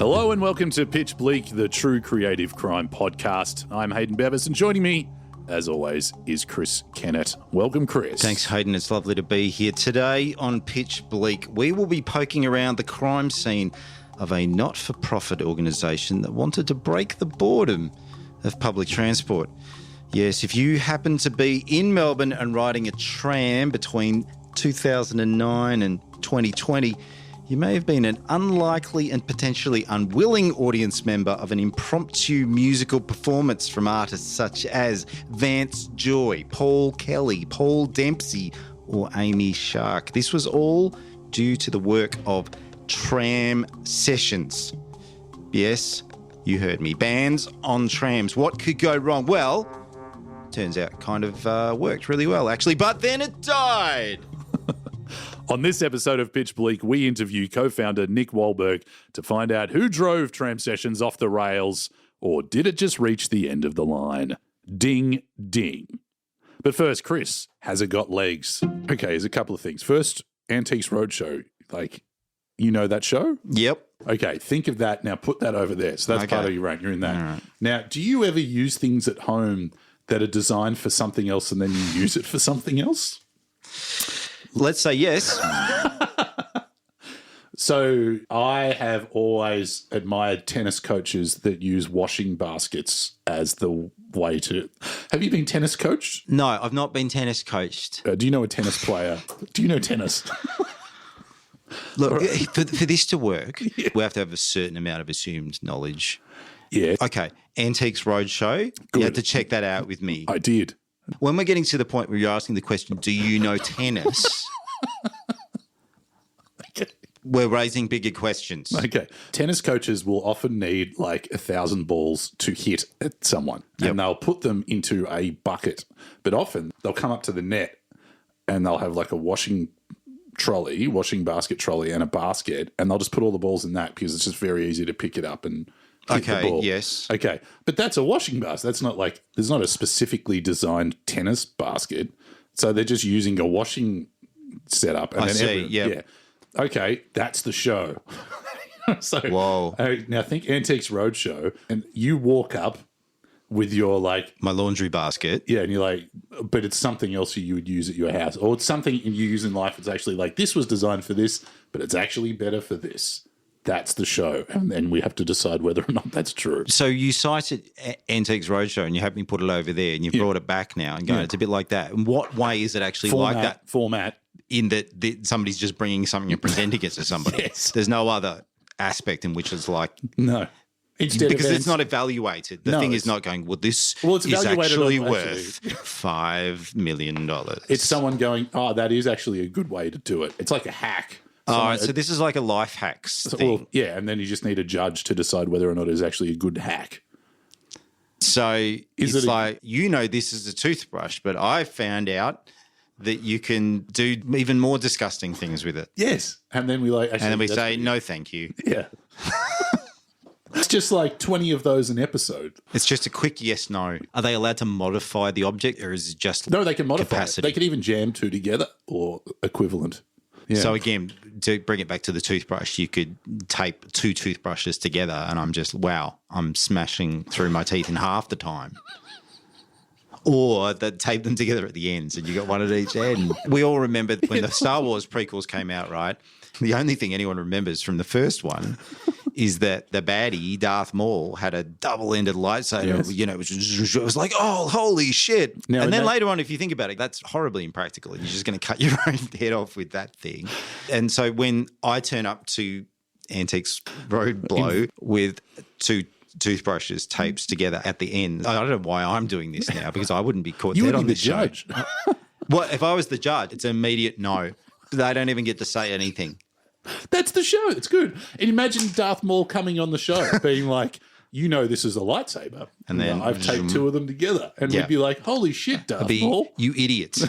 Hello and welcome to Pitch Bleak, the true creative crime podcast. I'm Hayden Bevis and joining me, as always, is Chris Kennett. Welcome, Chris. Thanks, Hayden. It's lovely to be here. Today on Pitch Bleak, we will be poking around the crime scene of a not-for-profit organisation that wanted to break the boredom of public transport. Yes, if you happen to be in Melbourne and riding a tram between 2009 and 2020, you may have been an unlikely and potentially unwilling audience member of an impromptu musical performance from artists such as Vance Joy, Paul Kelly, Paul Dempsey, or Amy Shark. This was all due to the work of Tram Sessions. Yes, you heard me. Bands on trams. What could go wrong? Well, turns out it kind of worked really well, actually, but then it died. On this episode of Pitch Bleak, we interview co-founder Nick Wallberg to find out who drove Tram Sessions off the rails, or did it just reach the end of the line? Ding, ding. But first, Chris, has it got legs? Okay, there's a couple of things. First, Antiques Roadshow. Like, you know that show? Yep. Okay, think of that. Now put that over there. So that's Okay. part of your rank. You're in that. All right. Now, do you ever use things at home that are designed for something else and then you use it for something else? Let's say yes. So I have always admired tennis coaches that use washing baskets as the way to... Have you been tennis coached? No, I've not been tennis coached. Do you know a tennis player? Do you know tennis? Look, for this to work, we have to have a certain amount of assumed knowledge. Yeah. Okay, Antiques Roadshow, you had to check that out with me. I did. When we're getting to the point where you're asking the question, do you know tennis? Okay. We're raising bigger questions. Okay. Tennis coaches will often need like 1,000 balls to hit at someone and they'll put them into a bucket. But often they'll come up to the net and they'll have like a washing basket trolley and a basket, and they'll just put all the balls in that because it's just very easy to pick it up and hit the ball. Yes. Okay. But that's a washing basket. That's not like, there's not a specifically designed tennis basket. So they're just using a washing setup. And I see, yeah. Okay, that's the show. So Whoa. now think Antiques Roadshow, and you walk up with your like, My laundry basket. yeah, and you're like, but it's something else you would use at your house, or it's something you use in life. It's actually like, this was designed for this, but it's actually better for this. That's the show. And then we have to decide whether or not that's true. So you cited Antiques Roadshow and you had me put it over there and you've brought it back now and going, it's a bit like that. In what way is it actually like that? Format. In that somebody's just bringing something and presenting it to somebody. Yes. There's no other aspect in which it's like... No. Instead because of it's not evaluated. The thing is not going, well, this it's is evaluated actually on worth $5 million. It's someone going, oh, that is actually a good way to do it. It's like a hack. All right, so this is like a life hacks thing. Well, yeah, and then you just need a judge to decide whether or not it's actually a good hack. So it's like, you know, this is a toothbrush, but I found out that you can do even more disgusting things with it. Yes. And then we like... Actually, And then we say, no, thank you. Yeah. It's just like 20 of those an episode. It's just a quick yes, no. Are they allowed to modify the object or is it just No, they can modify capacity? it. They can even jam two together or equivalent. Yeah. So again, to bring it back to the toothbrush, you could tape two toothbrushes together and I'm just, wow, I'm smashing through my teeth in half the time. Or that tape them together at the ends and you got one at each end. We all remember when the Star Wars prequels came out, right? The only thing anyone remembers from the first one is that the baddie, Darth Maul, had a double-ended lightsaber, Yes. you know, which was like, oh, holy shit. Now, and then later on, if you think about it, that's horribly impractical. You're just going to cut your own head off with that thing. And so when I turn up to Antiques Road Blow with two toothbrushes taped together at the end, I don't know why I'm doing this now because I wouldn't be caught You dead would on be the this show. judge. Well, if I was the judge, it's an immediate no. They don't even get to say anything. That's the show. It's good. And imagine Darth Maul coming on the show being like, you know this is a lightsaber. And then I've taped two of them together. And we'd be like, holy shit, Darth Maul. You idiots.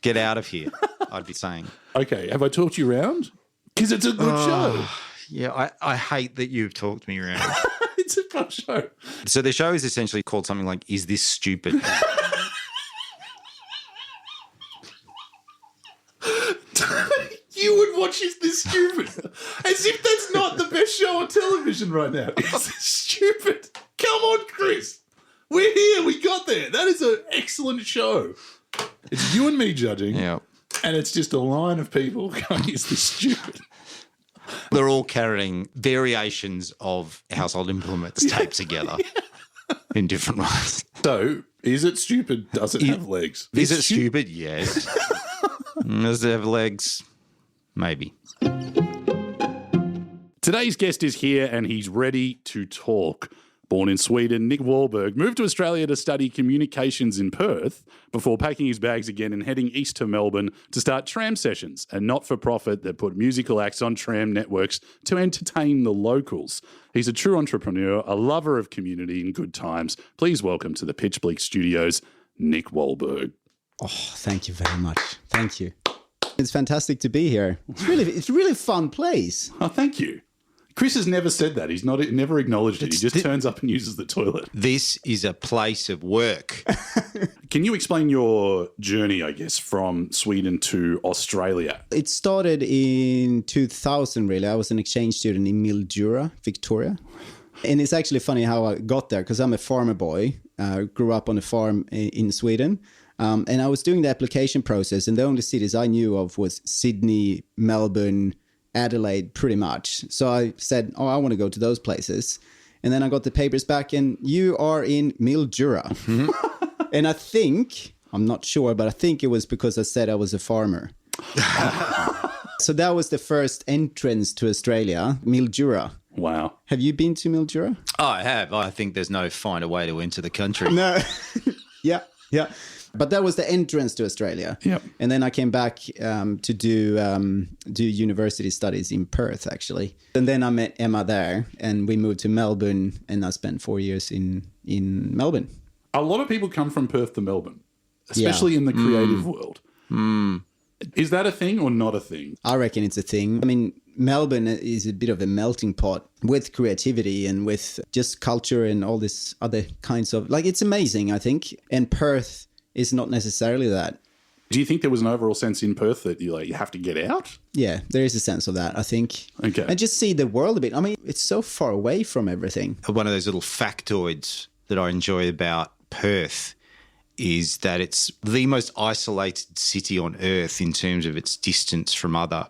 Get out of here, I'd be saying. Okay, have I talked you around? Because it's a good show. Yeah, I hate that you've talked me around. It's a fun show. So the show is essentially called something like, Is This Stupid? You would watch Is This stupid. As if that's not the best show on television right now. It's stupid. Come on, Chris. We're here. We got there. That is an excellent show. It's you and me judging. Yeah. And it's just a line of people going, is this stupid? They're all carrying variations of household implements taped together in different ways. So, is it stupid? Does it have legs? Is it stupid? Yes. Does it have legs? Maybe. Today's guest is here and he's ready to talk. Born in Sweden, Nick Wallberg moved to Australia to study communications in Perth before packing his bags again and heading east to Melbourne to start Tram Sessions, a not-for-profit that put musical acts on tram networks to entertain the locals. He's a true entrepreneur, a lover of community and good times. Please welcome to the Pitch Bleak Studios, Nick Wallberg. Oh, thank you very much. Thank you. It's fantastic to be here. It's a really fun place. Oh, thank you. Chris has never said that. He's never acknowledged it. He just turns up and uses the toilet. This is a place of work. Can you explain your journey, I guess, from Sweden to Australia? It started in 2000, really. I was an exchange student in Mildura, Victoria. And it's actually funny how I got there because I'm a farmer boy. Grew up on a farm in Sweden. And I was doing the application process, and the only cities I knew of was Sydney, Melbourne, Adelaide, pretty much. So I said, I want to go to those places. And then I got the papers back, and you are in Mildura. Mm-hmm. And I think, I'm not sure, but I think it was because I said I was a farmer. So that was the first entrance to Australia, Mildura. Wow. Have you been to Mildura? Oh, I have. I think there's no finer way to enter the country. No. Yeah. But that was the entrance to Australia. Yep. And then I came back to do university studies in Perth, actually. And then I met Emma there, and we moved to Melbourne, and I spent 4 years in Melbourne. A lot of people come from Perth to Melbourne, especially in the creative world. Is that a thing or not a thing? I reckon it's a thing. I mean, Melbourne is a bit of a melting pot with creativity and with just culture and all this other kinds of... Like, it's amazing, I think. And Perth is not necessarily that. Do you think there was an overall sense in Perth that you have to get out? Yeah, there is a sense of that, I think. Okay. And just see the world a bit. I mean, it's so far away from everything. One of those little factoids that I enjoy about Perth is that it's the most isolated city on earth in terms of its distance from other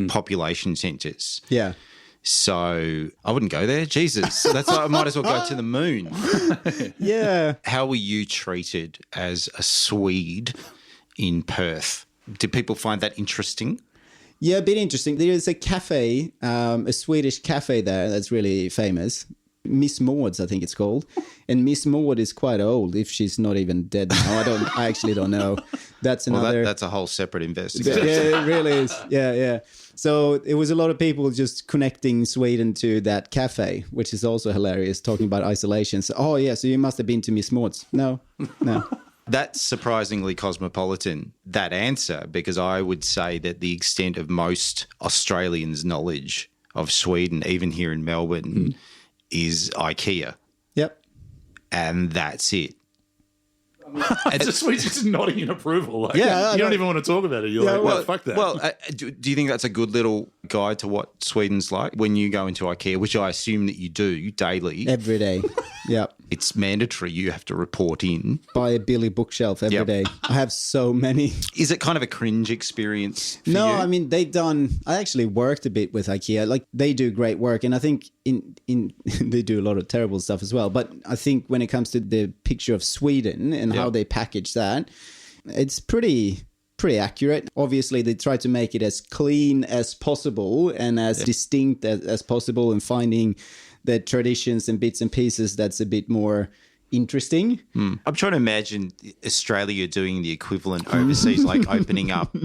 population centres. Yeah. So I wouldn't go there. Jesus. That's why I might as well go to the moon. Yeah. How were you treated as a Swede in Perth? Did people find that interesting? Yeah, a bit interesting. There is a cafe, a Swedish cafe there that's really famous. Miss Maud's, I think it's called. And Miss Maud is quite old, if she's not even dead now. I actually don't know. That's another... Well, that's a whole separate investigation. Yeah, it really is. Yeah. So it was a lot of people just connecting Sweden to that cafe, which is also hilarious, talking about isolation. So, so you must have been to Miss Maud's. No. That's surprisingly cosmopolitan, that answer, because I would say that the extent of most Australians' knowledge of Sweden, even here in Melbourne, is IKEA. Yep. And that's it. It's just Swede's just nodding in approval. Like, Yeah, you don't even want to talk about it. You're like, well, fuck that. Well, do you think that's a good little guide to what Sweden's like when you go into IKEA, which I assume that you do daily? Every day. Yep. It's mandatory. You have to report in. Buy a Billy bookshelf every day. I have so many. Is it kind of a cringe experience for No, you? I mean, I actually worked a bit with IKEA. Like, they do great work. And I think they do a lot of terrible stuff as well. But I think when it comes to the picture of Sweden and how they package that, it's pretty accurate. Obviously, they try to make it as clean as possible and as distinct as possible, and finding the traditions and bits and pieces that's a bit more interesting. I'm trying to imagine Australia doing the equivalent overseas, like opening up.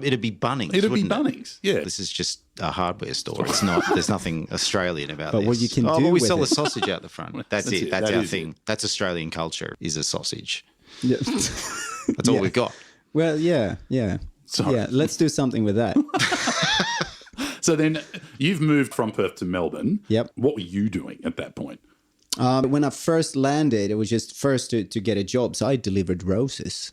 It'd be Bunnings. It'd be wouldn't it? Bunnings, yeah. This is just a hardware store. It's not. There's nothing Australian about But this. what you can but do we with sell it. a sausage out the front. That's it. That's That our is thing. it. That's Australian culture. Is a sausage. Yeah. That's all we've got. Well, yeah. Sorry. Yeah, let's do something with that. So then you've moved from Perth to Melbourne. Yep. What were you doing at that point? When I first landed, it was just first to get a job. So I delivered roses.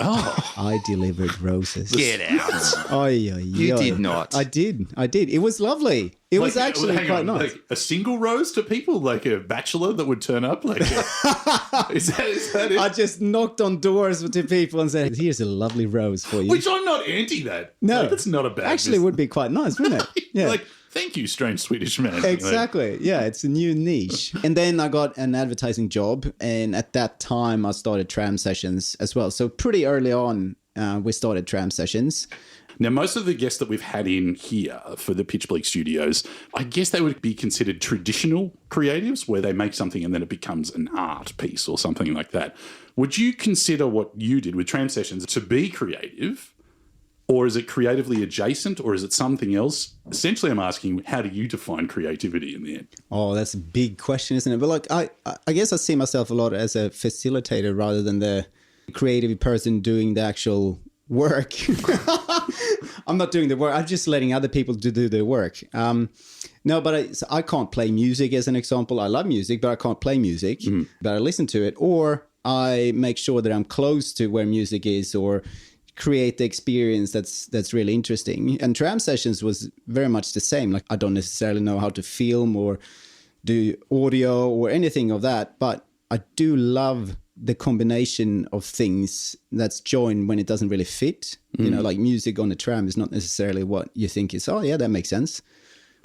Oh, I delivered roses. Get out. You did not. I did. It was lovely. It was actually hang quite on, nice. Like a single rose to people, like a bachelor that would turn up. Like, is that it? I just knocked on doors to people and said, "Here's a lovely rose for you." Which I'm not anti that. No, like, that's not a bad. Actually, it would be quite nice, wouldn't it? Yeah. Like, thank you, strange Swedish man. Exactly. Yeah, it's a new niche. And then I got an advertising job, and at that time I started Tram Sessions as well. So pretty early on, we started Tram Sessions. Now, most of the guests that we've had in here for the Pitch Bleak studios, I guess they would be considered traditional creatives where they make something and then it becomes an art piece or something like that. Would you consider what you did with Tram Sessions to be creative, or is it creatively adjacent, or is it something else? Essentially, I'm asking, how do you define creativity in the end? Oh, that's a big question, isn't it? But like, I guess I see myself a lot as a facilitator rather than the creative person doing the actual work. I'm not doing the work. I'm just letting other people do the work. No, but I can't play music as an example. I love music, but I can't play music. Mm-hmm. But I listen to it, or I make sure that I'm close to where music is, or create the experience that's really interesting. And Tram Sessions was very much the same. Like, I don't necessarily know how to film or do audio or anything of that, but I do love the combination of things that's joined when it doesn't really fit. You know, like music on a tram is not necessarily what you think is, oh yeah, that makes sense.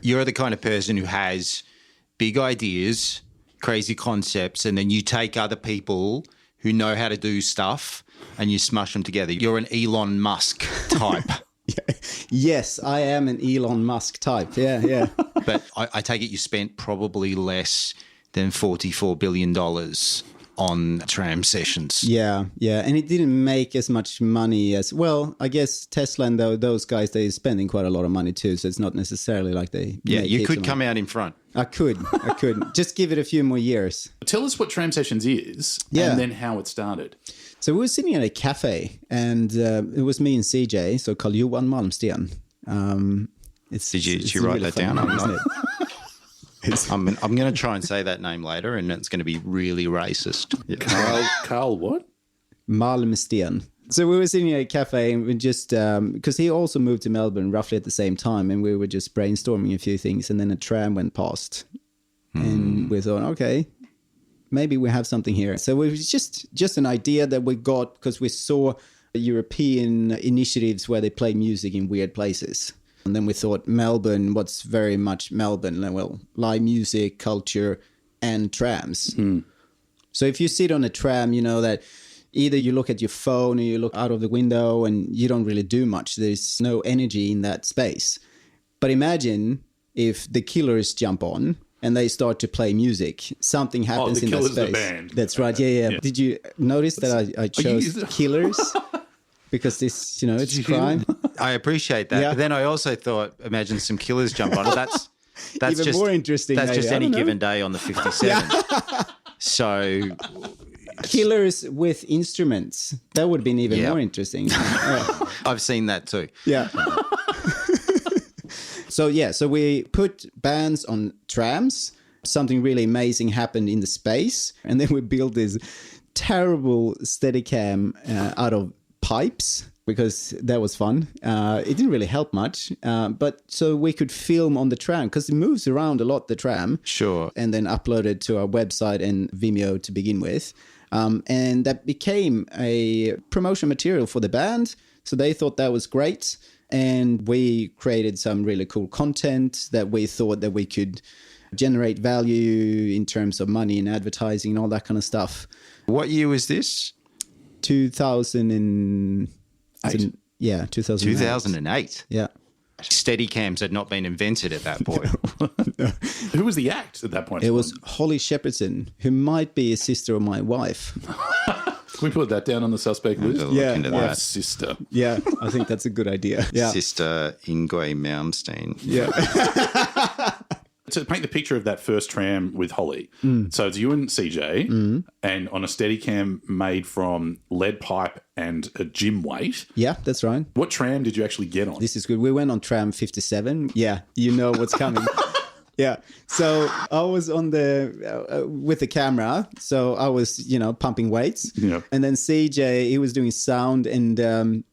You're the kind of person who has big ideas, crazy concepts, and then you take other people who know how to do stuff and you smush them together. You're an Elon Musk type. Yes, I am an Elon Musk type. Yeah. But I take it you spent probably less than $44 billion on Tram Sessions. Yeah. And it didn't make as much money as, well, I guess Tesla and those guys, they're spending quite a lot of money too. So it's not necessarily like they... Yeah, you could come out in front. I could. Just give it a few more years. Tell us what Tram Sessions is and then how it started. So we were sitting at a cafe, and it was me and CJ, so Carl-Johan Malmsten. Did you write that down? Isn't it? I'm going to try and say that name later, and it's going to be really racist. Yeah. Carl what? Malmsten. So we were sitting at a cafe, and we just, because he also moved to Melbourne roughly at the same time, and we were just brainstorming a few things, and then a tram went past. And we thought, okay, maybe we have something here. So it was just an idea that we got because we saw European initiatives where they play music in weird places. And then we thought Melbourne, what's very much Melbourne? Well, live music, culture, and trams. So if you sit on a tram, you know that either you look at your phone or you look out of the window and you don't really do much. There's no energy in that space. But imagine if the Killers jump on and they start to play music. Something happens in that space. The band. That's right. Yeah. Did you notice that I chose Killers? Because this, it's crime. I appreciate that. Yeah. But then I also thought, imagine some Killers jump on it. That's even just more interesting. That's just any given day on the 57. So Killers with instruments. That would have been even more interesting. I've seen that too. Yeah. So we put bands on trams. Something really amazing happened in the space. And then we built this terrible Steadicam out of pipes because that was fun. It didn't really help much. But so we could film on the tram because it moves around a lot, the tram. Sure. And then upload it to our website and Vimeo to begin with. And that became a promotion material for the band. So they thought that was great. And we created some really cool content that we thought that we could generate value in terms of money and advertising and all that kind of stuff. What year was this? 2008. Yeah, 2008. 2008? Yeah. Steadicams had not been invented at that point. No. Who was the act at that point? It was Holly Shepperton, who might be a sister of my wife. Can we put that down on the suspect list? Yeah. Sister. Yeah, I think that's a good idea. Yeah. Sister Ingwe Malmsten. Yeah. To paint the picture of that first tram with Holly, so it's you and CJ, and on a Steadicam made from lead pipe and a gym weight. Yeah, that's right. What tram did you actually get on? This is good. We went on tram 57. Yeah, you know what's coming. Yeah. So I was on with the camera. So I was, pumping weights. Yeah. And then CJ, he was doing sound, and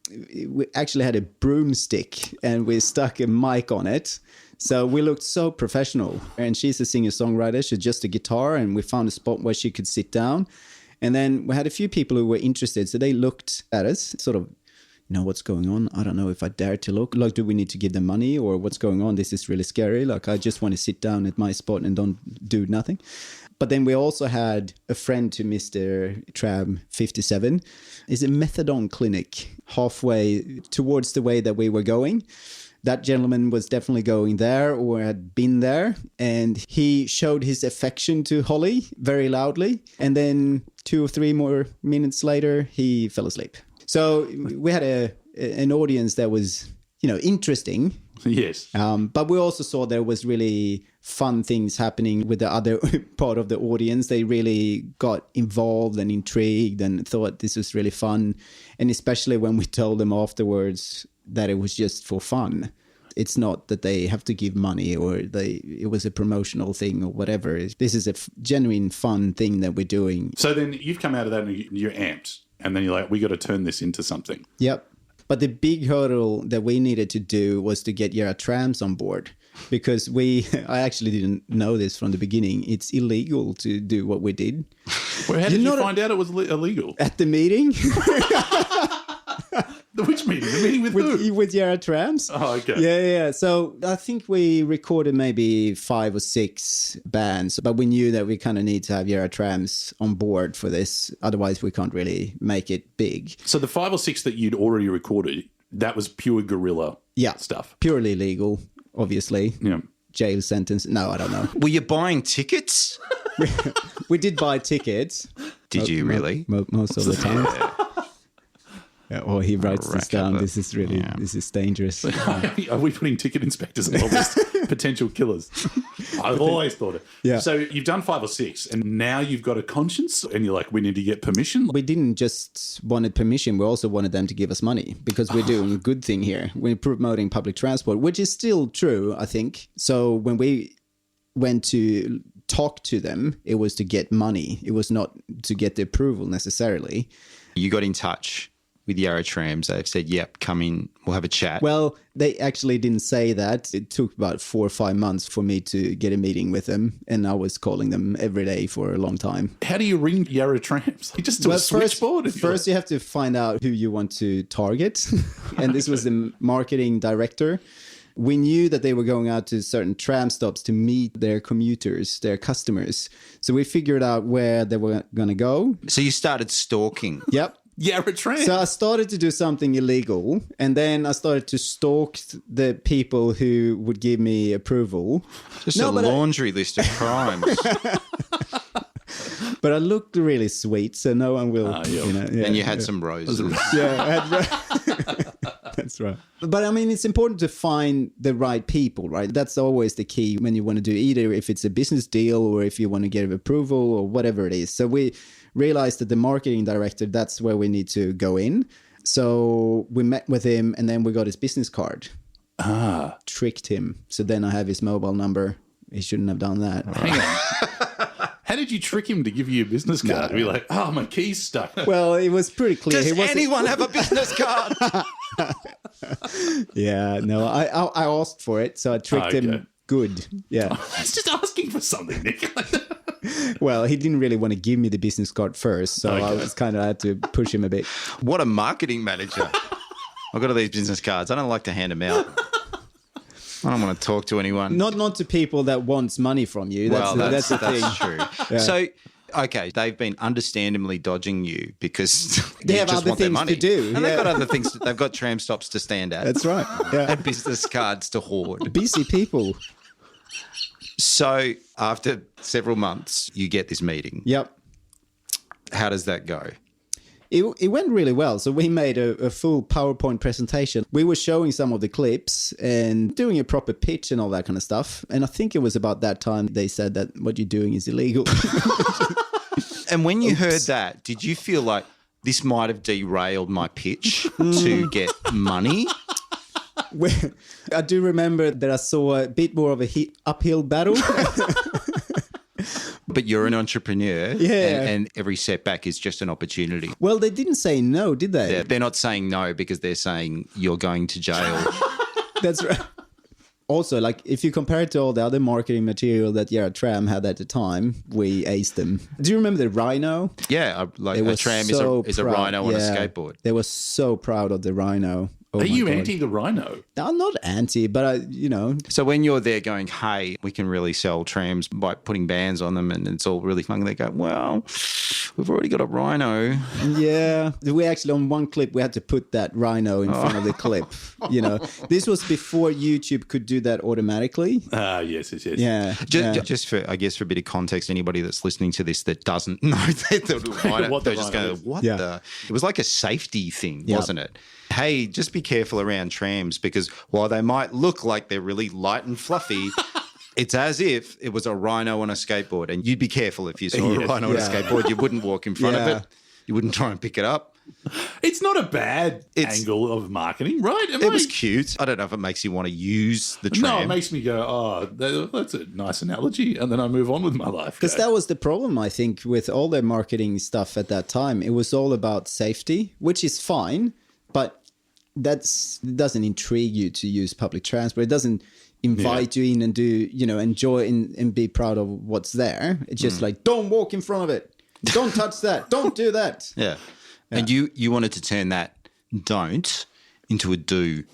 we actually had a broomstick and we stuck a mic on it. So we looked so professional. And she's a singer-songwriter. She's just a guitar, and we found a spot where she could sit down. And then we had a few people who were interested. So they looked at us, sort of, what's going on? I don't know if I dare to look. Like, do we need to give them money, or what's going on? This is really scary. Like, I just want to sit down at my spot and don't do nothing. But then we also had a friend to Mr. Tram 57. It's a methadone clinic halfway towards the way that we were going. That gentleman was definitely going there or had been there, and he showed his affection to Holly very loudly. And then 2 or 3 more minutes later, he fell asleep. So we had an audience that was, interesting. Yes. But we also saw there was really fun things happening with the other part of the audience. They really got involved and intrigued and thought this was really fun. And especially when we told them afterwards that it was just for fun. It's not that they have to give money or it was a promotional thing or whatever. This is a genuine fun thing that we're doing. So then you've come out of that and you're amped. And then you're like, we got to turn this into something. Yep. But the big hurdle that we needed to do was to get Yara Trams on board, because I actually didn't know this from the beginning. It's illegal to do what we did. Well, how did you find out it was illegal? At the meeting. Which meeting? The meeting with who? With Yara Trams. Oh, okay. Yeah. So I think we recorded maybe 5 or 6 bands, but we knew that we kind of need to have Yara Trams on board for this. Otherwise, we can't really make it big. So the 5 or 6 that you'd already recorded, that was pure guerrilla stuff. Purely legal, obviously. Yeah. Jail sentence. No, I don't know. Were you buying tickets? We did buy tickets. Did you really? Most of the time. Or he writes this down. This is really, this is dangerous. Are we putting ticket inspectors on all this potential killers? I've always thought it. Yeah. So you've done 5 or 6 and now you've got a conscience and you're like, we need to get permission. We didn't just wanted permission. We also wanted them to give us money because we're doing a good thing here. We're promoting public transport, which is still true, I think. So when we went to talk to them, it was to get money. It was not to get the approval necessarily. You got in touch with Yara Trams. They've said, yep, come in, we'll have a chat. Well, they actually didn't say that. It took about 4 or 5 months for me to get a meeting with them, and I was calling them every day for a long time. How do you ring Yara Trams? You just do a switchboard? First you have to find out who you want to target, and this was the marketing director. We knew that they were going out to certain tram stops to meet their commuters, their customers. So we figured out where they were going to go. So you started stalking. Yep. Yara Trams. So I started to do something illegal, and then I started to stalk the people who would give me approval. Just a laundry list of crimes. But I looked really sweet, so no one will, And you had some roses. Yeah, I had That's right. But I mean, it's important to find the right people, right? That's always the key when you want to do either if it's a business deal or if you want to get approval or whatever it is. So we realized that the marketing director, that's where we need to go in. So we met with him and then we got his business card. Tricked him. So then I have his mobile number. He shouldn't have done that. Hang on. How did you trick him to give you a business card? To be like, oh, my key's stuck. Well, it was pretty clear. Does anyone have a business card? Yeah, no, I asked for it, so I tricked him good. Yeah. It's just asking for something, Nick. Well, he didn't really want to give me the business card first, so I was kind of had to push him a bit. What a marketing manager. I've got all these business cards. I don't like to hand them out. I don't want to talk to anyone. Not to people that wants money from you. That's the thing. That's true. Yeah. So, okay, they've been understandably dodging you because they have just other want their things money. to do. And they've got other things. They've got tram stops to stand at. That's right. Yeah. And business cards to hoard. Busy people. So after several months, you get this meeting. Yep. How does that go? It went really well. So we made a full PowerPoint presentation. We were showing some of the clips and doing a proper pitch and all that kind of stuff. And I think it was about that time they said that what you're doing is illegal. And when you heard that, did you feel like this might have derailed my pitch to get money? I do remember that I saw a bit more of a uphill battle. But you're an entrepreneur, Yeah. and every setback is just an opportunity. Well, they didn't say no, did they? They're not saying no because they're saying you're going to jail. That's right. Also, like, if you compare it to all the other marketing material that Tram had at the time, we aced them. Do you remember the Rhino? Yeah, like They a were tram so is a proud. rhino on a Yeah. skateboard. They were so proud of the Rhino. Oh Are my you God. anti the Rhino? I'm not anti, but So when you're there going, hey, we can really sell trams by putting bands on them and it's all really fun, they go, well, we've already got a Rhino. yeah. We actually, on one clip, we had to put that Rhino in front of the clip. This was before YouTube could do that automatically. Yes. Yeah. Just for, I guess, for a bit of context, anybody that's listening to this that doesn't know that the Rhino, What the they're just Rhino going, is. what Yeah. the? It was like a safety thing, Yeah. wasn't it? Hey, just be careful around trams because while they might look like they're really light and fluffy, it's as if it was a rhino on a skateboard. And you'd be careful if you saw a Yes. rhino on a Yeah. skateboard. You wouldn't walk in front Yeah. of it. You wouldn't try and pick it up. It's not a bad angle of marketing, right? It was cute. I don't know if it makes you want to use the tram. No, it makes me go, that's a nice analogy. And then I move on with my life. Because that was the problem, I think, with all the marketing stuff at that time. It was all about safety, which is fine, but it doesn't intrigue you to use public transport. It doesn't invite you in and do, enjoy and be proud of what's there. It's just like, don't walk in front of it. Don't touch that. Don't do that. Yeah. And you wanted to turn that don't into a do.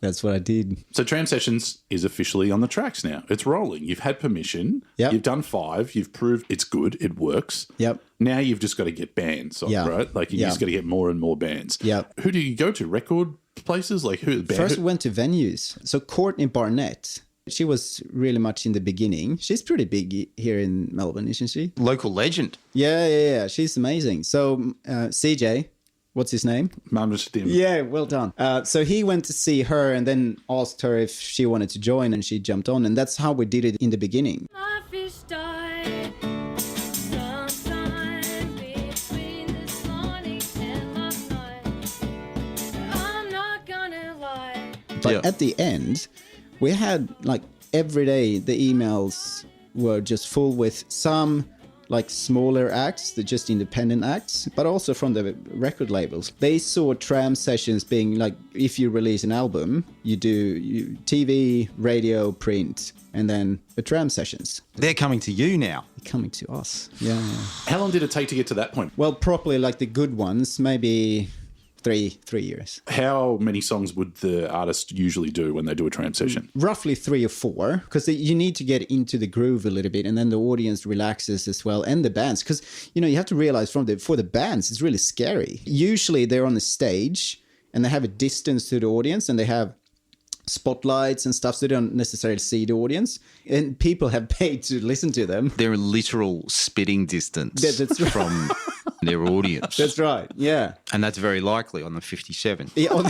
That's what I did. So Tram Sessions is officially on the tracks now. It's rolling. You've had permission. Yep. You've done 5. You've proved it's good. It works. Yep. Now you've just got to get bands, Yeah. right? Like you Yeah. just got to get more and more bands. Yep. Who do you go to? Record places? Like who? First, we went to venues. So Courtney Barnett, she was really much in the beginning. She's pretty big here in Melbourne, isn't she? Local legend. Yeah. She's amazing. So CJ, what's his name? Malmsteen. Yeah, well done. So he went to see her and then asked her if she wanted to join, and she jumped on. And that's how we did it in the beginning. My fish died sometime between this morning and last night. I'm not gonna lie. But at the end, we had like every day the emails were just full with some like smaller acts, the just independent acts, but also from the record labels. They saw Tram Sessions being like, if you release an album, you do TV, radio, print, and then the Tram Sessions. They're coming to you now. Coming to us. Yeah. How long did it take to get to that point? Well, properly like the good ones, maybe three years. How many songs would the artist usually do when they do a Tram session? Roughly 3 or 4, because you need to get into the groove a little bit, and then the audience relaxes as well, and the bands, because you have to realize for the bands it's really scary. Usually they're on the stage and they have a distance to the audience, and they have spotlights and stuff, so they don't necessarily see the audience, and people have paid to listen to them. They're a literal spitting distance That's right. from their audience. That's right. Yeah. And that's very likely on the 57. Yeah.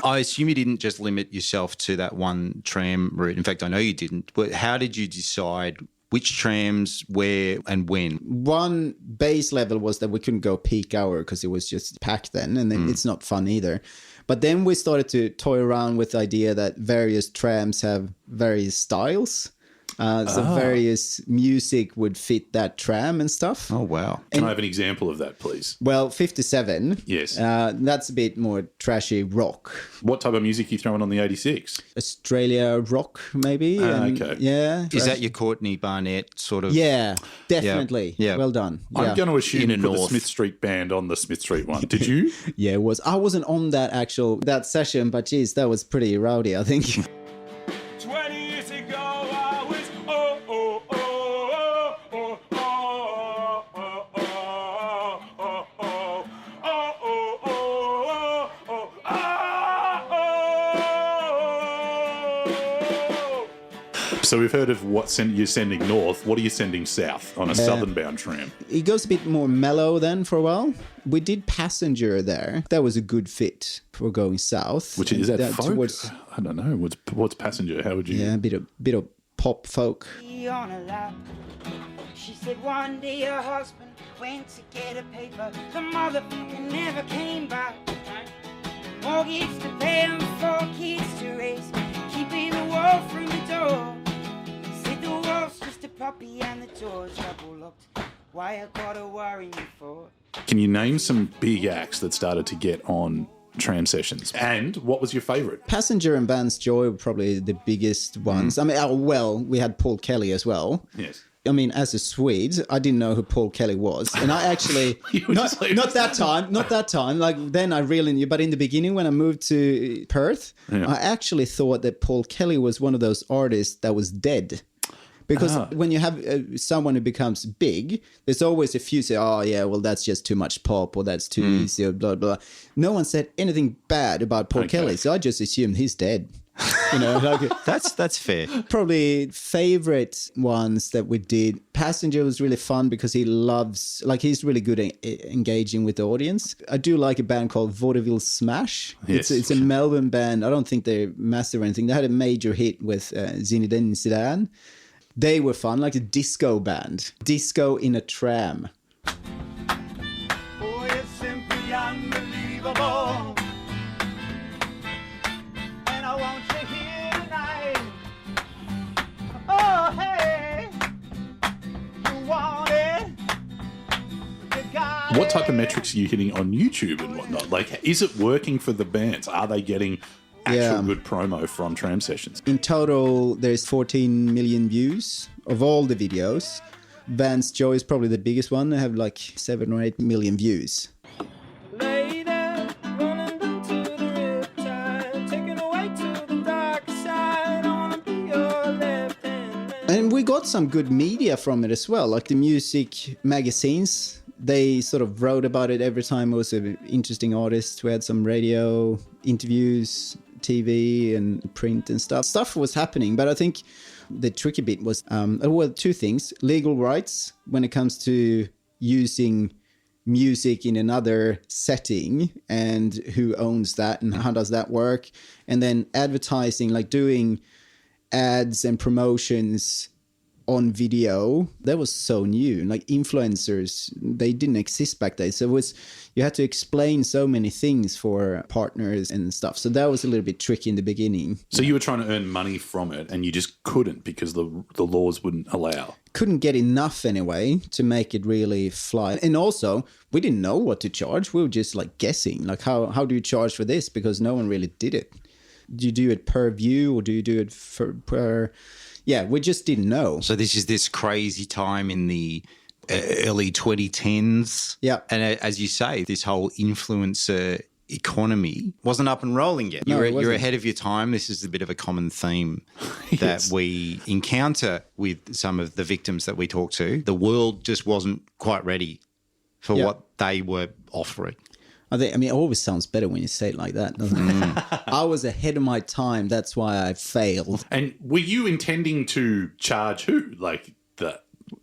I assume you didn't just limit yourself to that one tram route. In fact, I know you didn't. But how did you decide which trams, where, and when? One base level was that we couldn't go peak hour because it was just packed then, and then it's not fun either. But then we started to toy around with the idea that various trams have various styles. So various music would fit that tram and stuff. Oh, wow. Can I have an example of that, please? Well, 57. Yes. That's a bit more trashy rock. What type of music are you throwing on the 86? Australia rock, maybe. Okay. Yeah. Is that your Courtney Barnett sort of? Yeah, definitely. Yeah. Well done. I'm Yeah. going to assume you Inner put the North. Smith Street Band on the Smith Street one. Did you? Yeah, it was. I wasn't on that session, but geez, that was pretty rowdy, I think. 20 years ago, I was oh oh oh oh oh oh oh oh oh oh oh oh oh. So we've heard of what you're sending north. What are you sending south on a southern bound tram? It goes a bit more mellow then for a while. We did Passenger there. That was a good fit for going south. Which is that folk? towards- I don't know. What's Passenger? How would you? yeah, a bit of pop folk. On a lap. She said one day her husband went to get a paper. The motherfucker never came back. Mortgage to pay and 4 kids to raise. Keeping the wolf from the door. Said the wolf's just a puppy and the door's double locked. Why I gotta worry me for? Can you name some big acts that started to get on Tram Sessions? And what was your favourite? Passenger and Vance Joy were probably the biggest ones. I mean, we had Paul Kelly as well. Yes. I mean, as a Swede, I didn't know who Paul Kelly was. And I actually, not that time, like then I really knew. But in the beginning, when I moved to Perth, I actually thought that Paul Kelly was one of those artists that was dead. Because when you have someone who becomes big, there's always a few say, oh, yeah, well, that's just too much pop or that's too easy or blah, blah. No one said anything bad about Paul Kelly, so I just assumed he's dead. You know, like, That's fair. probably favorite ones that we did. Passenger was really fun because he's really good at engaging with the audience. I do like a band called Vaudeville Smash. Yes. It's a Melbourne band. I don't think they're massive or anything. They had a major hit with Zinedine Zidane. They were fun, like a disco band. Disco in a tram. Oh, it's simply unbelievable. And I want you here tonight. Oh, hey, you want it? You got What type of metrics are you hitting on YouTube and whatnot? Like, is it working for the bands? Are they getting actual good promo from Tram Sessions? In total, there's 14 million views of all the videos. Vance Joy is probably the biggest one. They have like 7 or 8 million views. Lady, running down to the riptide, taken away to the dark side. I wanna be your left hand man. And we got some good media from it as well, like the music magazines. They sort of wrote about it every time it was an interesting artist. We had some radio interviews, TV and print and stuff. Stuff was happening, but I think the tricky bit was, two things. Legal rights when it comes to using music in another setting and who owns that and how does that work. And then advertising, like doing ads and promotions on video, that was so new. Like influencers, they didn't exist back then. So you had to explain so many things for partners and stuff. So that was a little bit tricky in the beginning. So you were trying to earn money from it and you just couldn't because the laws wouldn't allow. Couldn't get enough anyway to make it really fly. And also, we didn't know what to charge. We were just like guessing, like how do you charge for this? Because no one really did it. Do you do it per view or do you do it per... Yeah, we just didn't know. So this is this crazy time in the early 2010s. Yeah. And as you say, this whole influencer economy wasn't up and rolling yet. No, it You're wasn't. ahead of your time. This is a bit of a common theme that we encounter with some of the victims that we talk to. The world just wasn't quite ready for what they were offering. I mean, it always sounds better when you say it like that, doesn't it? I was ahead of my time. That's why I failed. And were you intending to charge who? Like the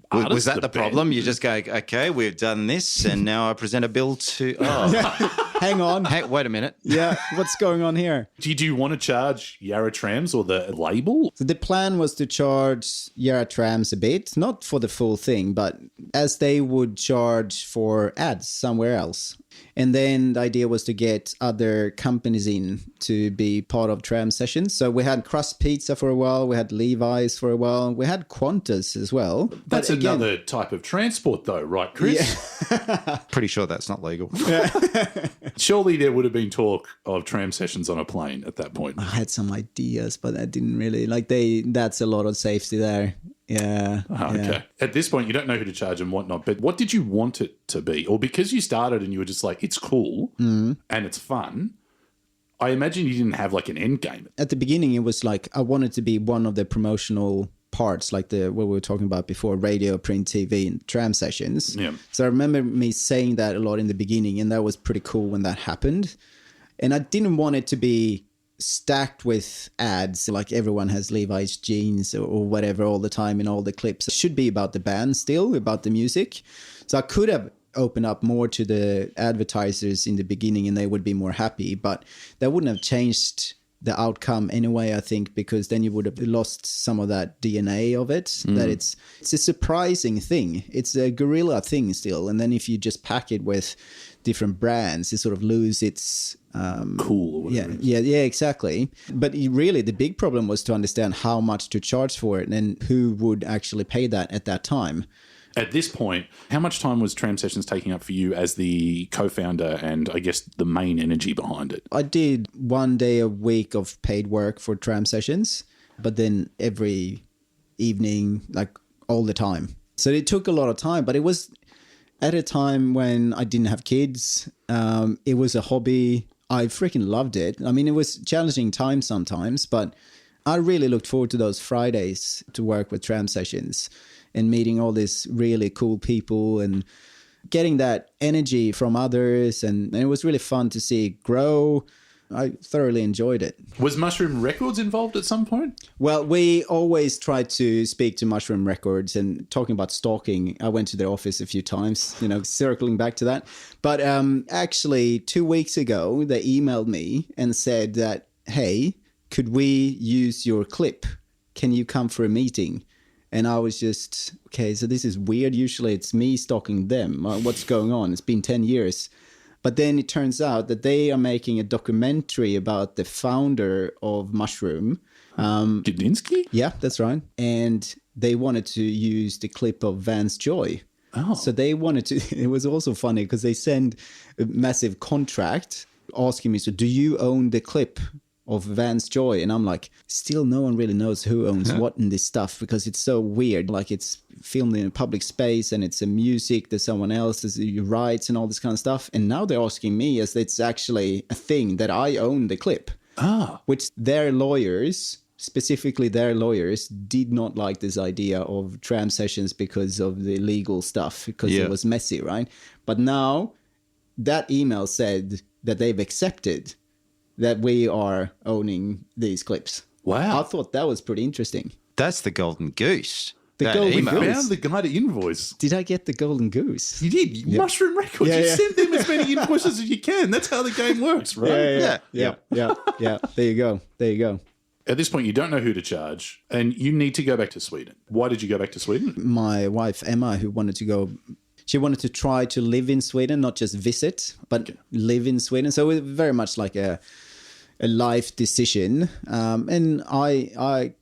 artist, Was that the band? problem? You just go, okay, we've done this, and now I present a bill to... Oh, Hang on. hey, wait a minute. Yeah, what's going on here? Did you want to charge Yarra Trams or the label? So the plan was to charge Yarra Trams a bit, not for the full thing, but as they would charge for ads somewhere else. And then the idea was to get other companies in to be part of Tram Sessions. So we had Crust Pizza for a while, we had Levi's for a while, we had Qantas as well. That's But again, another type of transport though, right, Chris? Pretty sure that's not legal. Surely there would have been talk of Tram Sessions on a plane at that point. I had some ideas, but I didn't really that's a lot of safety there. Yeah. Okay. At this point, you don't know who to charge and whatnot, but what did you want it to be? Or because you started and you were just like, it's cool and it's fun, I imagine you didn't have like an end game. At the beginning, it was like I wanted to be one of the promotional parts, like what we were talking about before, radio, print, TV, and Tram Sessions. Yeah. So I remember me saying that a lot in the beginning, and that was pretty cool when that happened. And I didn't want it to be stacked with ads, like everyone has Levi's jeans or whatever all the time in all the clips. It should be about the band still, about the music. So I could have opened up more to the advertisers in the beginning and they would be more happy, but that wouldn't have changed the outcome anyway, I think, because then you would have lost some of that DNA of it, that it's a surprising thing. It's a guerrilla thing still. And then if you just pack it with different brands, it sort of lose its Cool or whatever. yeah, exactly. But really, the big problem was to understand how much to charge for it and who would actually pay that at that time. At this point, how much time was Tram Sessions taking up for you as the co-founder and I guess the main energy behind it? I did 1 day a week of paid work for Tram Sessions, but then every evening, like all the time. So it took a lot of time, but it was at a time when I didn't have kids. It was a hobby. I freaking loved it. I mean, it was challenging times sometimes, but I really looked forward to those Fridays to work with Tram Sessions and meeting all these really cool people and getting that energy from others. And it was really fun to see it grow. I thoroughly enjoyed it. Was Mushroom Records involved at some point? Well, we always try to speak to Mushroom Records, and talking about stalking, I went to their office a few times, circling back to that. But actually, 2 weeks ago, they emailed me and said that, hey, could we use your clip? Can you come for a meeting? And I was just, okay, so this is weird. Usually it's me stalking them. What's going on? It's been 10 years. But then it turns out that they are making a documentary about the founder of Mushroom. Gudinski? Yeah, that's right. And they wanted to use the clip of Vance Joy. Oh. So they wanted to, it was also funny because they sent a massive contract asking me, so do you own the clip of Vance Joy? And I'm like, still no one really knows who owns what in this stuff because it's so weird. Like it's filmed in a public space and it's a music that someone else has rights and all this kind of stuff. And now they're asking me as it's actually a thing that I own the clip. Which their lawyers, specifically their lawyers, did not like this idea of Tram Sessions because of the legal stuff, because it was messy, right? But now that email said that they've accepted that we are owning these clips. Wow. I thought that was pretty interesting. That's the golden goose. The That golden email. goose. Found the guy to invoice. Did I get the golden goose? You did. Mushroom Records. Yeah, you yeah. send them as many invoices as you can. That's how the game works, right? Yeah. There you go. At this point, you don't know who to charge, and you need to go back to Sweden. Why did you go back to Sweden? My wife, Emma, who wanted to go, she wanted to try to live in Sweden, not just visit, but live in Sweden. So it was very much like a life decision. And I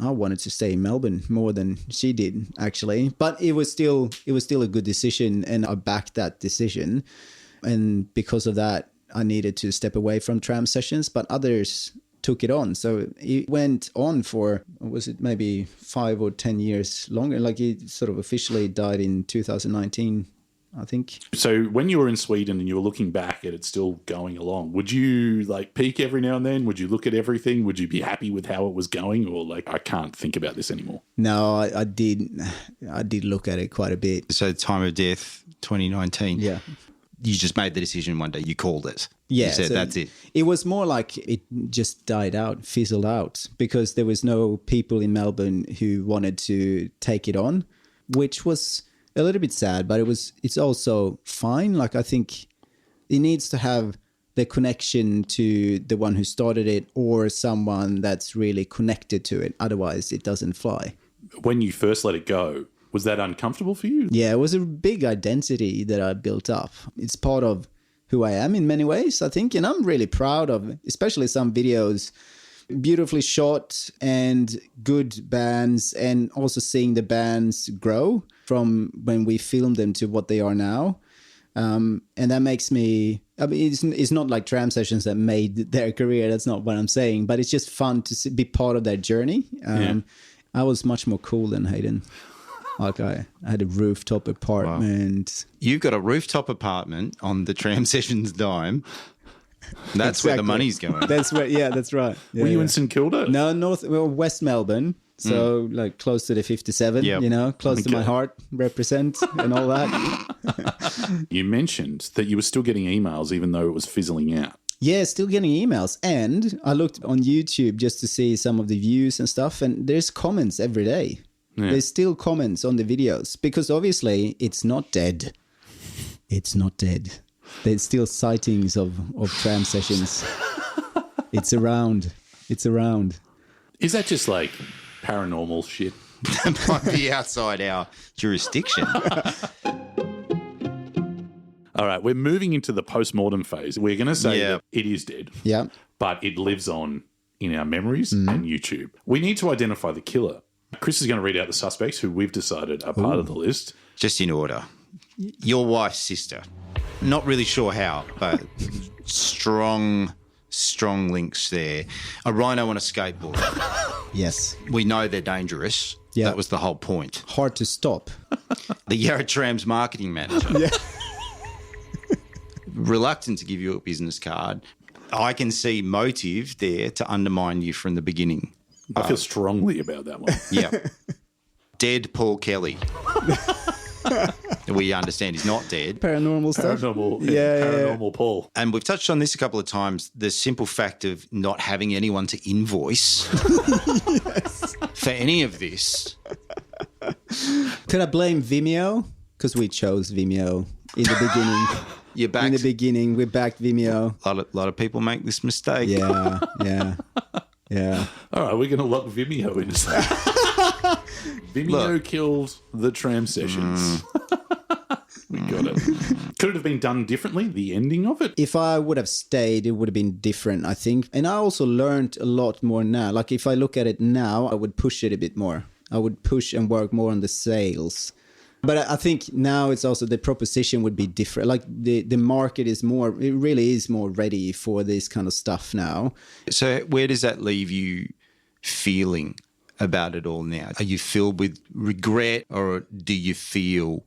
wanted to stay in Melbourne more than she did, actually. But it was still a good decision, and I backed that decision. And because of that, I needed to step away from Tram Sessions, but others took it on. So it went on for, was it maybe 5 or 10 years longer? Like it sort of officially died in 2019, I think. So when you were in Sweden and you were looking back at it still going along, would you like peek every now and then? Would you look at everything? Would you be happy with how it was going, or like, I can't think about this anymore? No, I did look at it quite a bit. So time of death, 2019. Yeah. You just made the decision one day. You called it. Yeah, You said so that's it. It was more like it just died out, fizzled out, because there was no people in Melbourne who wanted to take it on, which was a little bit sad, but it's also fine. Like, I think it needs to have the connection to the one who started it or someone that's really connected to it. Otherwise, it doesn't fly. When you first let it go, was that uncomfortable for you? Yeah, it was a big identity that I built up. It's part of who I am in many ways, I think. And I'm really proud of, especially some videos, beautifully shot and good bands, and also seeing the bands grow from when we filmed them to what they are now. And that makes me, I mean, it's not like Tram Sessions that made their career. That's not what I'm saying. But it's just fun to be part of their journey. I was much more cool than Hayden. Like I had a rooftop apartment. You've got a rooftop apartment on the Tram Sessions dime. That's where the money's going. That's right. Yeah, that's right. Yeah, Were you in St Kilda? No, West Melbourne. So like close to the 57, Yep. close to my heart, represent and all that. You mentioned that you were still getting emails even though it was fizzling out. Yeah, still getting emails. And I looked on YouTube just to see some of the views and stuff. And there's comments every day. Yeah. There's still comments on the videos because obviously it's not dead. It's not dead. There's still sightings of Tram Sessions. It's around. It's around. Is that just like paranormal shit? That might be outside our jurisdiction. All right, we're moving into the post-mortem phase. We're going to say Yeah. that it is dead, Yeah. but it lives on in our memories and YouTube. We need to identify the killer. Chris is going to read out the suspects who we've decided are part of the list. Just in order. Your wife's sister. Not really sure how, but strong links there. A rhino on a skateboard. Yes. We know they're dangerous. Yeah. That was the whole point. Hard to stop. The Yarra Tram's marketing manager. Yeah. Reluctant to give you a business card. I can see motive there to undermine you from the beginning. I feel strongly about that one. Yeah. Dead Paul Kelly. We understand he's not dead. Paranormal stuff. Paranormal Paul. And we've touched on this a couple of times, the simple fact of not having anyone to invoice for any of this. Could I blame Vimeo? Because we chose Vimeo in the beginning. You're back. In the beginning, we backed Vimeo. A lot of people make this mistake. Yeah. All right, we're going to lock Vimeo in. Vimeo Look. killed the Tram Sessions. We got it. Could it have been done differently, the ending of it? If I would have stayed, it would have been different, I think. And I also learned a lot more now. Like if I look at it now, I would push it a bit more. I would push and work more on the sales. But I think now it's also the proposition would be different. Like the market is more, it really is more ready for this kind of stuff now. So where does that leave you feeling about it all now? Are you filled with regret, or do you feel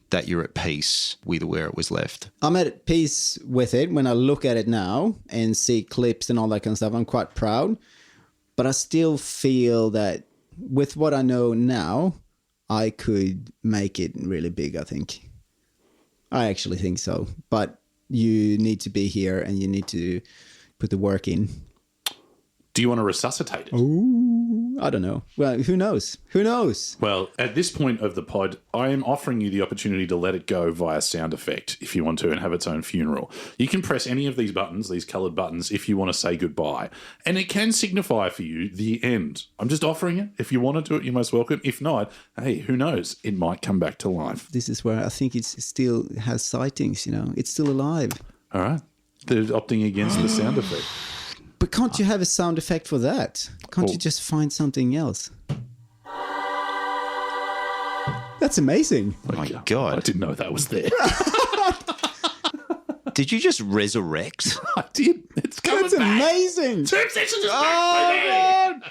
that you're at peace with where it was left? I'm at peace with it when I look at it now and see clips and all that kind of stuff. I'm quite proud. But I still feel that with what I know now, I could make it really big, I think. I actually think so. But you need to be here and you need to put the work in. Do you want to resuscitate it? Ooh, I don't know. Well, who knows? Who knows? Well, at this point of the pod, I am offering you the opportunity to let it go via sound effect if you want to and have its own funeral. You can press any of these buttons, these coloured buttons, if you want to say goodbye. And it can signify for you the end. I'm just offering it. If you want to do it, you're most welcome. If not, hey, who knows? It might come back to life. This is where I think it still has sightings, you know. It's still alive. All right. They're opting against the sound effect. But can't you have a sound effect for that? Can't you just find something else? That's amazing. Oh my I God. didn't know that was there. Did you just resurrect? I did. It's coming That's back. amazing. Tram Sessions is back,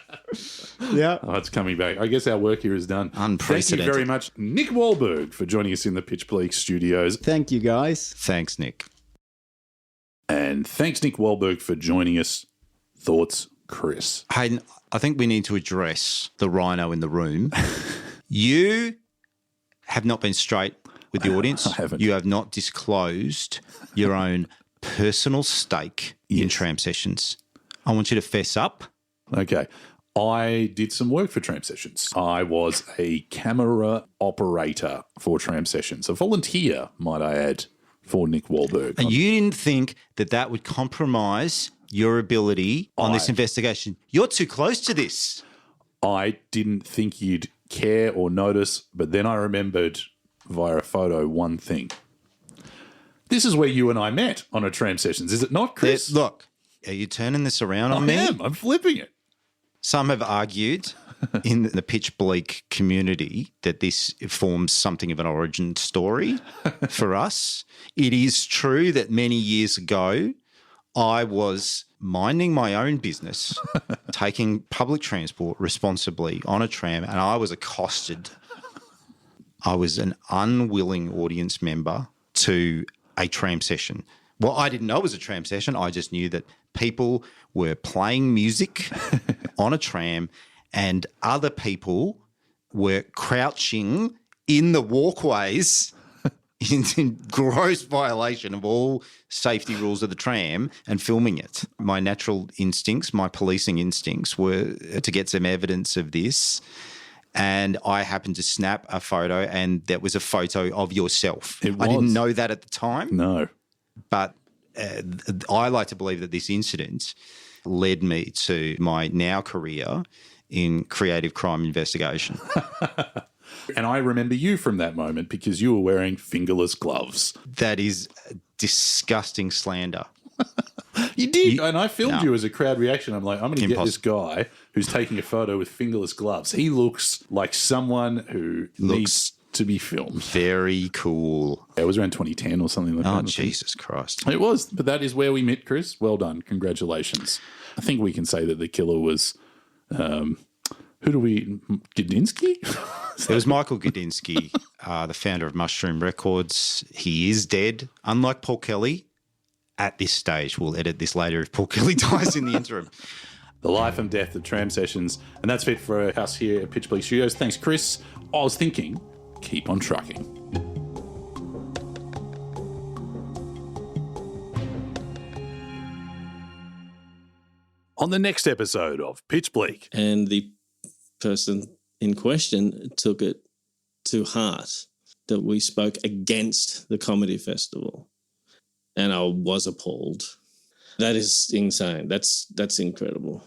baby. Yeah. Oh, it's coming back. I guess our work here is done. Unprecedented. Thank you very much, Nick Wallberg, for joining us in the Pitch Bleak studios. Thank you, guys. Thanks, Nick. And thanks, Nick Wallberg, for joining us. Thoughts, Chris? Hayden, I think we need to address the rhino in the room. You have not been straight with the audience. I haven't. You have not disclosed your own personal stake in Yes. Tram Sessions. I want you to fess up. Okay. I did some work for Tram Sessions. I was a camera operator for Tram Sessions, a volunteer, might I add, for Nick Wallberg. And you didn't think that that would compromise your ability on this investigation. You're too close to this. I didn't think you'd care or notice, but then I remembered via a photo one thing. This is where you and I met on a Tram Sessions, is it not, Chris? Look, are you turning this around on I me? am. I'm flipping it. Some have argued in the Pitch Bleak community that this forms something of an origin story for us. It is true that many years ago, I was minding my own business, taking public transport responsibly on a tram, and I was accosted. I was an unwilling audience member to a tram session. Well, I didn't know it was a tram session. I just knew that people were playing music on a tram and other people were crouching in the walkways in gross violation of all safety rules of the tram and filming it. My natural instincts, my policing instincts were to get some evidence of this. And I happened to snap a photo, and that was a photo of yourself. It I didn't was. know that at the time, No. but I like to believe that this incident led me to my now career in creative crime investigation. And I remember you from that moment because you were wearing fingerless gloves. That is disgusting slander. You did. And I filmed you as a crowd reaction. I'm like, I'm going to get this guy who's taking a photo with fingerless gloves. He looks like someone who needs to be filmed. Very cool. It was around 2010 or something like that. Oh, Jesus Christ. It was. But that is where we met, Chris. Well done. Congratulations. I think we can say that the killer was, Gudinski? It was Michael Gudinski, the founder of Mushroom Records. He is dead. Unlike Paul Kelly, at this stage, we'll edit this later if Paul Kelly dies in the interim. The life and death of Tram Sessions. And that's it for us here at Pitch Bleak Studios. Thanks, Chris. I was thinking, keep on trucking. On the next episode of Pitch Bleak. And the person in question took it to heart that we spoke against the comedy festival. And I was appalled. That is insane. That's incredible.